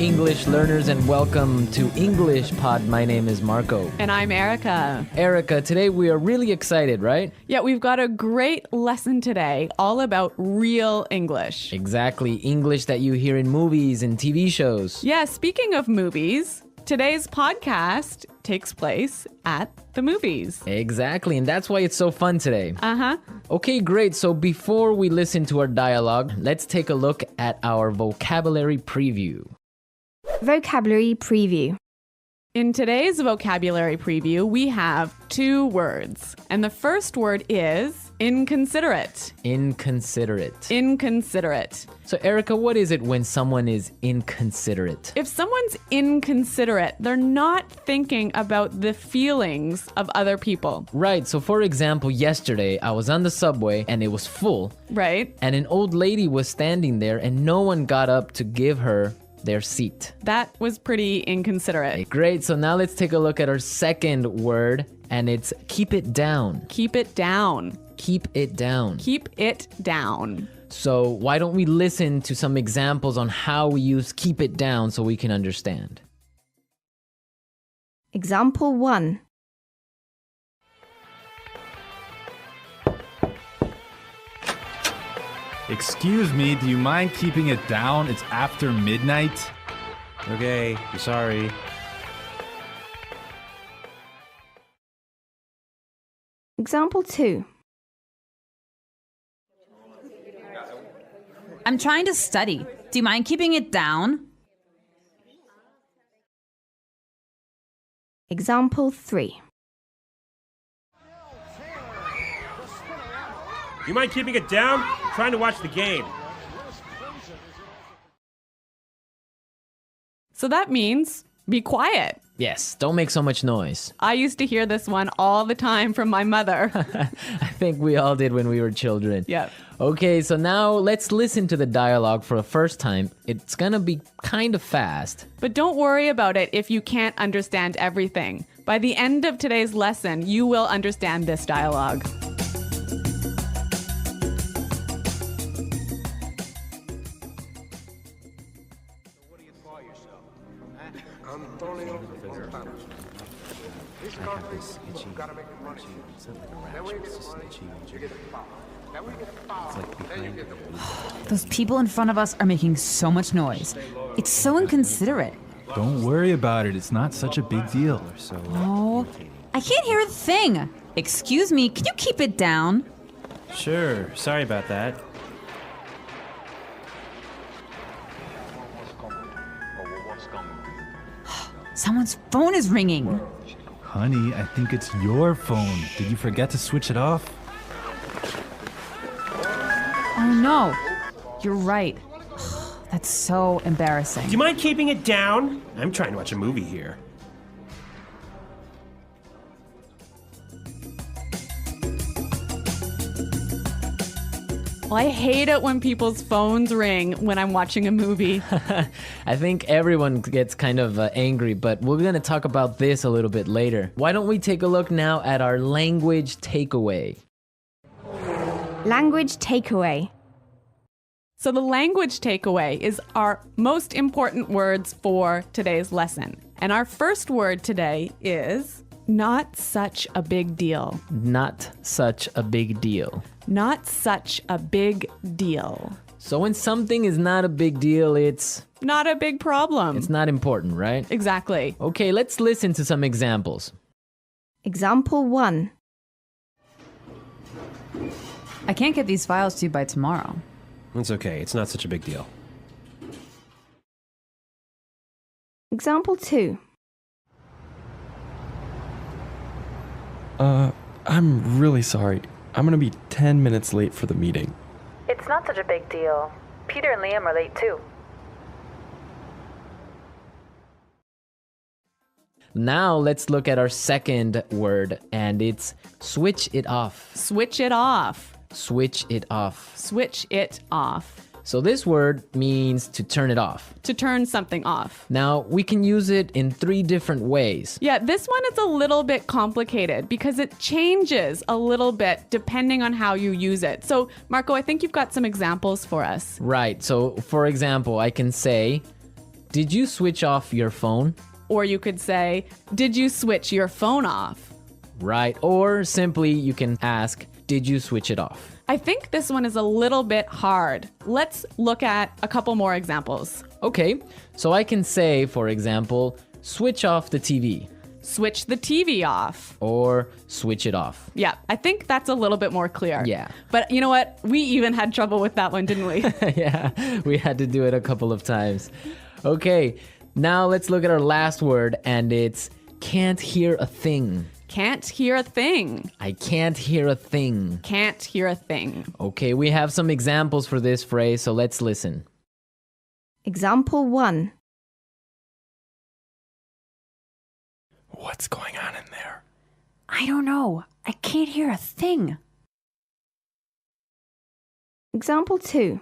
English learners, and welcome to English Pod. My name is Marco. And I'm Erica. Erica, today we are really excited, right? Yeah, we've got a great lesson today all about real English. Exactly, English that you hear in movies and TV shows. Yeah, speaking of movies, today's podcast takes place at the movies. Exactly, and that's why it's so fun today. Uh-huh. Okay, great. So before we listen to our dialogue, let's take a look at our vocabulary preview. Vocabulary preview. In today's vocabulary preview, we have two words. And the first word is inconsiderate. Inconsiderate. Inconsiderate. So Erica, what is it when someone is inconsiderate? If someone's inconsiderate, they're not thinking about the feelings of other people. Right, so for example, yesterday I was on the subway and it was full. Right? And an old lady was standing there and no one got up to give her their seat. That was pretty inconsiderate. Great, so now let's take a look at our second word, and it's keep it down. Keep it down. Keep it down. Keep it down. So why don't we listen to some examples on how we use keep it down so we can understand. Example 1. Excuse me, do you mind keeping it down? It's after midnight. Okay, I'm sorry. Example 2. I'm trying to study. Do you mind keeping it down? Example 3. You mind keeping it down? I'm trying to watch the game. So that means be quiet. Yes, don't make so much noise. I used to hear this one all the time from my mother. I think we all did when we were children. Yep. Okay, so now let's listen to the dialogue for the first time. It's gonna be kind of fast. But don't worry about it if you can't understand everything. By the end of today's lesson, you will understand this dialogue. Those people in front of us are making so much noise. It's so inconsiderate. Don't worry about it. It's not such a big deal. Oh, I can't hear a thing. Excuse me, can you keep it down? Sure, sorry about that. Someone's phone is ringing. Honey, I think it's your phone. Did you forget to switch it off? Oh no, you're right. That's so embarrassing. Do you mind keeping it down? I'm trying to watch a movie here. Well, I hate it when people's phones ring when I'm watching a movie. I think everyone gets kind of angry, but we're gonna talk about this a little bit later. Why don't we take a look now at our language takeaway? Language takeaway. So the language takeaway is our most important words for today's lesson. And our first word today is not such a big deal. Not such a big deal. Not such a big deal. So when something is not a big deal, it's Not a big problem. not important, right? Exactly. Okay, let's listen to some examples. Example 1. I can't get these files to you by tomorrow. It's okay, it's not such a big deal. Example 2. I'm really sorry. I'm gonna be 10 minutes late for the meeting. It's not such a big deal. Peter and Liam are late too. Now let's look at our second word, and it's switch it off. Switch it off. Switch it off. Switch it off. So this word means to turn it off. To turn something off. Now, we can use it in 3 different ways. Yeah, this one is a little bit complicated because it changes a little bit depending on how you use it. So, Marco, I think you've got some examples for us. Right, so for example, I can say, did you switch off your phone? Or you could say, did you switch your phone off? Right. Or simply you can ask, did you switch it off? I think this one is a little bit hard. Let's look at a couple more examples. Okay, so I can say, for example, switch off the TV Switch the TV off. or switch it off. Yeah, I think that's a little bit more clear. Yeah. But you know what? We even had trouble with that one, didn't we? Yeah, we had to do it a couple of times. Okay, now let's look at our last word, and it's can't hear a thing. Can't hear a thing. I can't hear a thing. Can't hear a thing. Okay, we have some examples for this phrase, so let's listen. Example 1. What's going on in there? I don't know. I can't hear a thing. Example 2.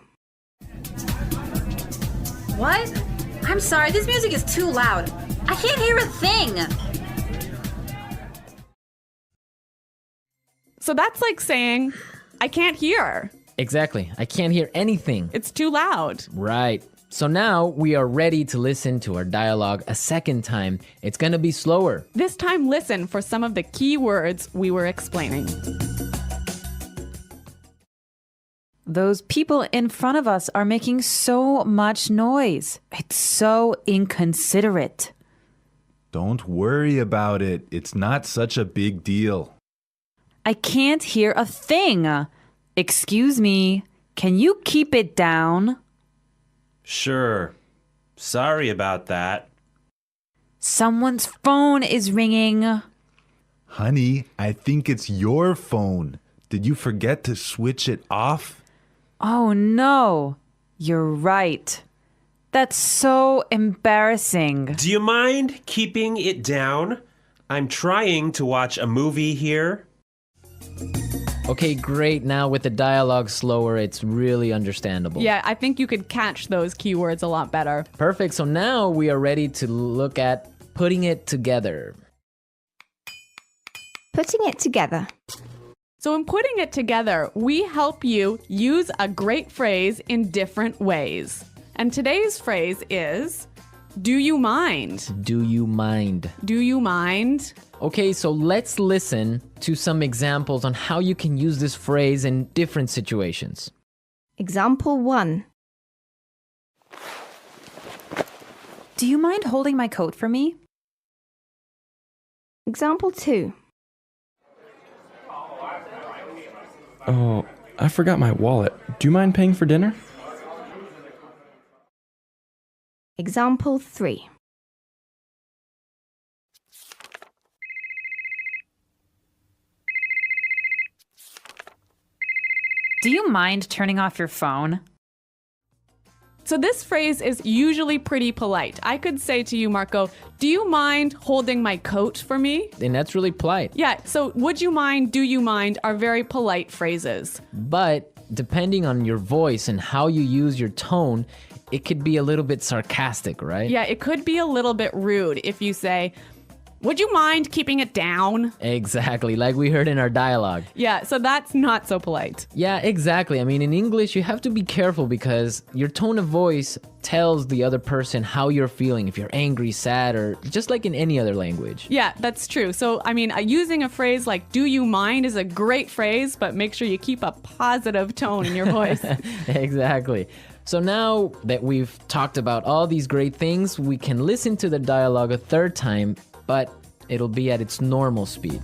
What? I'm sorry, this music is too loud. I can't hear a thing. So that's like saying, I can't hear. Exactly, I can't hear anything. It's too loud. Right. So now we are ready to listen to our dialogue a second time. It's gonna be slower. This time, listen for some of the key words we were explaining. Those people in front of us are making so much noise. It's so inconsiderate. Don't worry about it. It's not such a big deal. I can't hear a thing. Excuse me, can you keep it down? Sure. Sorry about that. Someone's phone is ringing. Honey, I think it's your phone. Did you forget to switch it off? Oh no, you're right. That's so embarrassing. Do you mind keeping it down? I'm trying to watch a movie here. Okay, great. Now with the dialogue slower, it's really understandable. Yeah, I think you could catch those keywords a lot better. Perfect. So now we are ready to look at putting it together. Putting it together. So in putting it together, we help you use a great phrase in different ways. And today's phrase is, do you mind? Do you mind? Do you mind? Okay, so let's listen to some examples on how you can use this phrase in different situations. Example 1. Do you mind holding my coat for me? Example 2. Oh, I forgot my wallet. Do you mind paying for dinner? Example 3. Do you mind turning off your phone? So this phrase is usually pretty polite. I could say to you, Marco, do you mind holding my coat for me? And that's really polite. Yeah, so would you mind, do you mind are very polite phrases. But depending on your voice and how you use your tone, it could be a little bit sarcastic, right? Yeah, it could be a little bit rude if you say, would you mind keeping it down? Exactly, like we heard in our dialogue. Yeah, so that's not so polite. Yeah, exactly. I mean, in English, you have to be careful because your tone of voice tells the other person how you're feeling, if you're angry, sad, or just like in any other language. Yeah, that's true. So, I mean, using a phrase like do you mind is a great phrase, but make sure you keep a positive tone in your voice. Exactly. So now that we've talked about all these great things, we can listen to the dialogue a third time, but it'll be at its normal speed.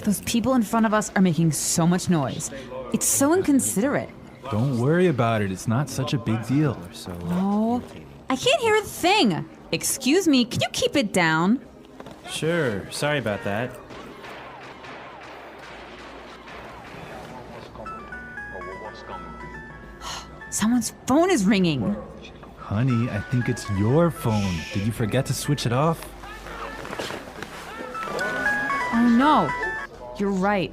Those people in front of us are making so much noise. It's so inconsiderate. Don't worry about it. It's not such a big deal. Oh, I can't hear a thing. Excuse me, can you keep it down? Sure. Sorry about that. Someone's phone is ringing. Honey, I think it's your phone. Did you forget to switch it off? Oh no, you're right.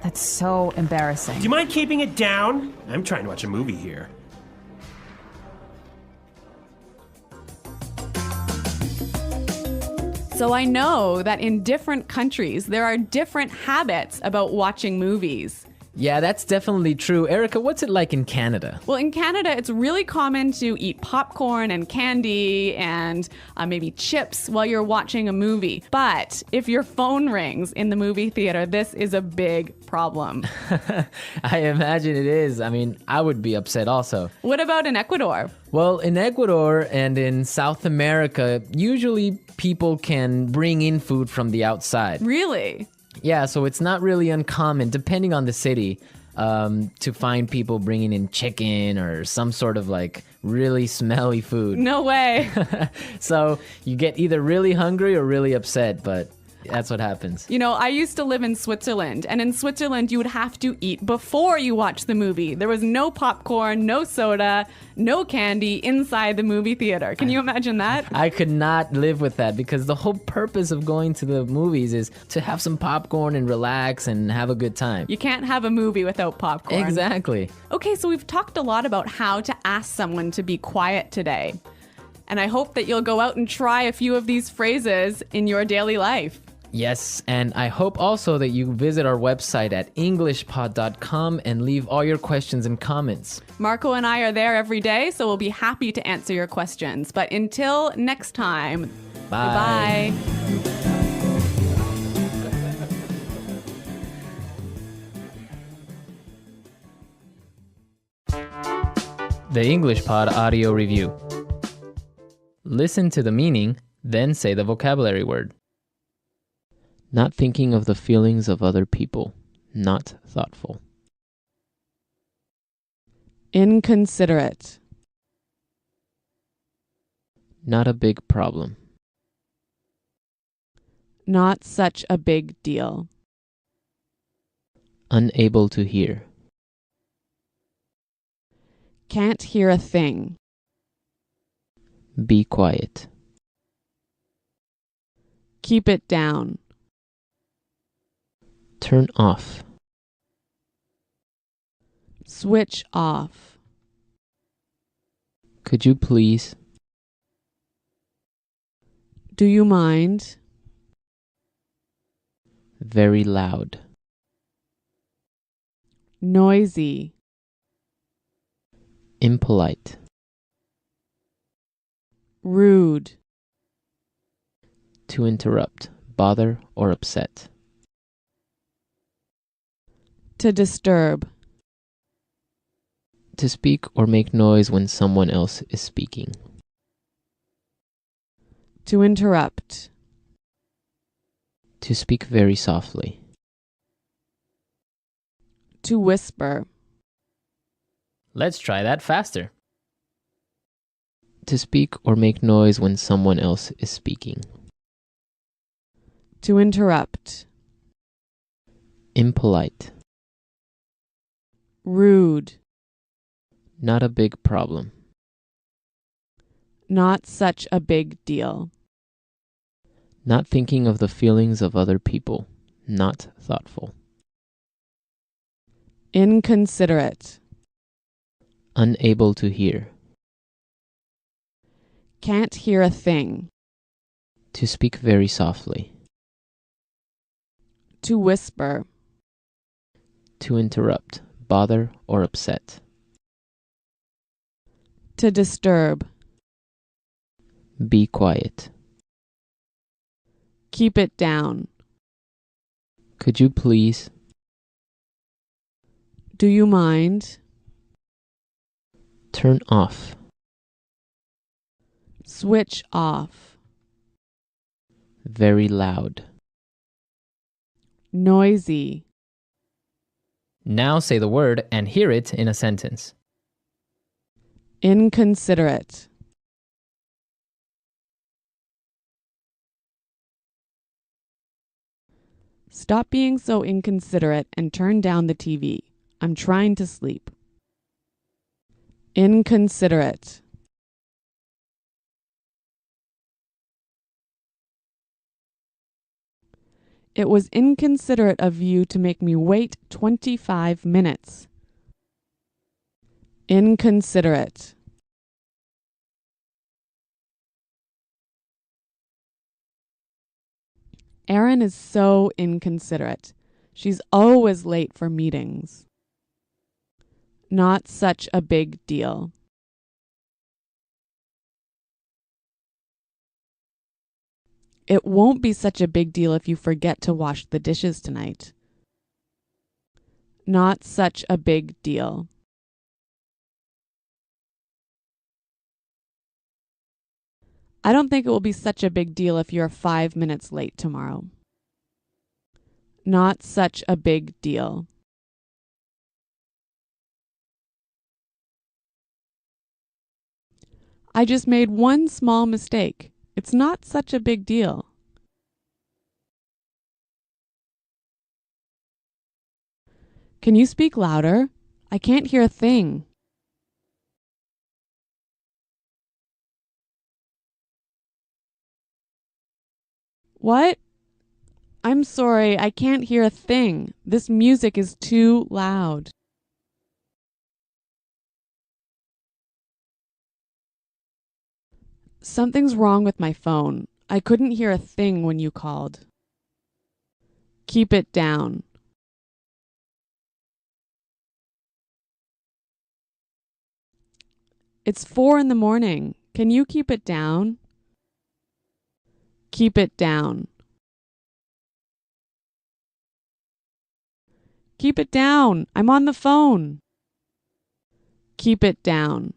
That's so embarrassing. Do you mind keeping it down? I'm trying to watch a movie here. So I know that in different countries, there are different habits about watching movies. Yeah, that's definitely true. Erica, what's it like in Canada? Well, in Canada, it's really common to eat popcorn and candy and maybe chips while you're watching a movie. But if your phone rings in the movie theater, this is a big problem. I imagine it is. I mean, I would be upset also. What about in Ecuador? Well, in Ecuador and in South America, usually people can bring in food from the outside. Really? Yeah, so it's not really uncommon, depending on the city, to find people bringing in chicken or some sort of like really smelly food. No way. So you get either really hungry or really upset, but that's what happens. You know, I used to live in Switzerland, and in Switzerland, you would have to eat before you watch the movie. There was no popcorn, no soda, no candy inside the movie theater. Can you imagine that? I could not live with that because the whole purpose of going to the movies is to have some popcorn and relax and have a good time. You can't have a movie without popcorn. Exactly. Okay, so we've talked a lot about how to ask someone to be quiet today. And I hope that you'll go out and try a few of these phrases in your daily life. Yes, and I hope also that you visit our website at englishpod.com and leave all your questions and comments. Marco and I are there every day, so we'll be happy to answer your questions. But until next time, Bye. Goodbye. The English Pod Audio Review. Listen to the meaning, then say the vocabulary word. Not thinking of the feelings of other people. Not thoughtful. Inconsiderate. Not a big problem. Not such a big deal. Unable to hear. Can't hear a thing. Be quiet. Keep it down. Turn off. Switch off. Could you please? Do you mind? Very loud. Noisy. Impolite. Rude. To interrupt, bother, or upset. To disturb. To speak or make noise when someone else is speaking. To interrupt. To speak very softly. To whisper. Let's try that faster. To speak or make noise when someone else is speaking. To interrupt. Impolite. Rude. Not a big problem. Not such a big deal. Not thinking of the feelings of other people. Not thoughtful. Inconsiderate. Unable to hear. Can't hear a thing. To speak very softly. To whisper. To interrupt, bother, or upset. To disturb. Be quiet. Keep it down. Could you please? Do you mind? Turn off. Switch off. Very loud. Noisy. Now say the word and hear it in a sentence. Inconsiderate. Stop being so inconsiderate and turn down the TV. I'm trying to sleep. Inconsiderate. It was inconsiderate of you to make me wait 25 minutes. Inconsiderate. Erin is so inconsiderate. She's always late for meetings. Not such a big deal. It won't be such a big deal if you forget to wash the dishes tonight. Not such a big deal. I don't think it will be such a big deal if you're 5 minutes late tomorrow. Not such a big deal. I just made one small mistake. It's not such a big deal. Can you speak louder? I can't hear a thing. What? I'm sorry, I can't hear a thing. This music is too loud. Something's wrong with my phone. I couldn't hear a thing when you called. Keep it down. It's 4 in the morning. Can you keep it down? Keep it down. Keep it down. I'm on the phone. Keep it down.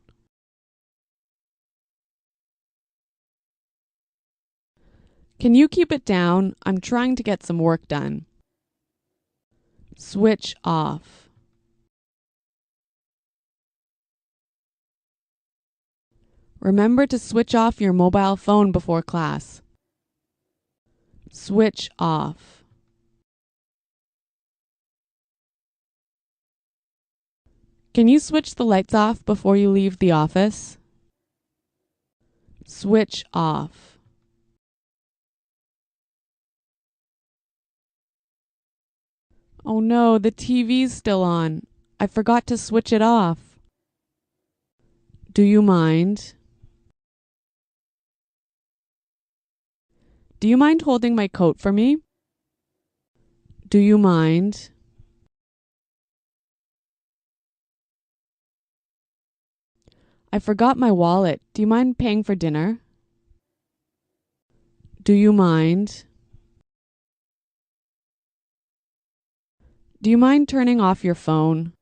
Can you keep it down? I'm trying to get some work done. Switch off. Remember to switch off your mobile phone before class. Switch off. Can you switch the lights off before you leave the office? Switch off. Oh no, the TV's still on. I forgot to switch it off. Do you mind? Do you mind holding my coat for me? Do you mind? I forgot my wallet. Do you mind paying for dinner? Do you mind? Do you mind turning off your phone?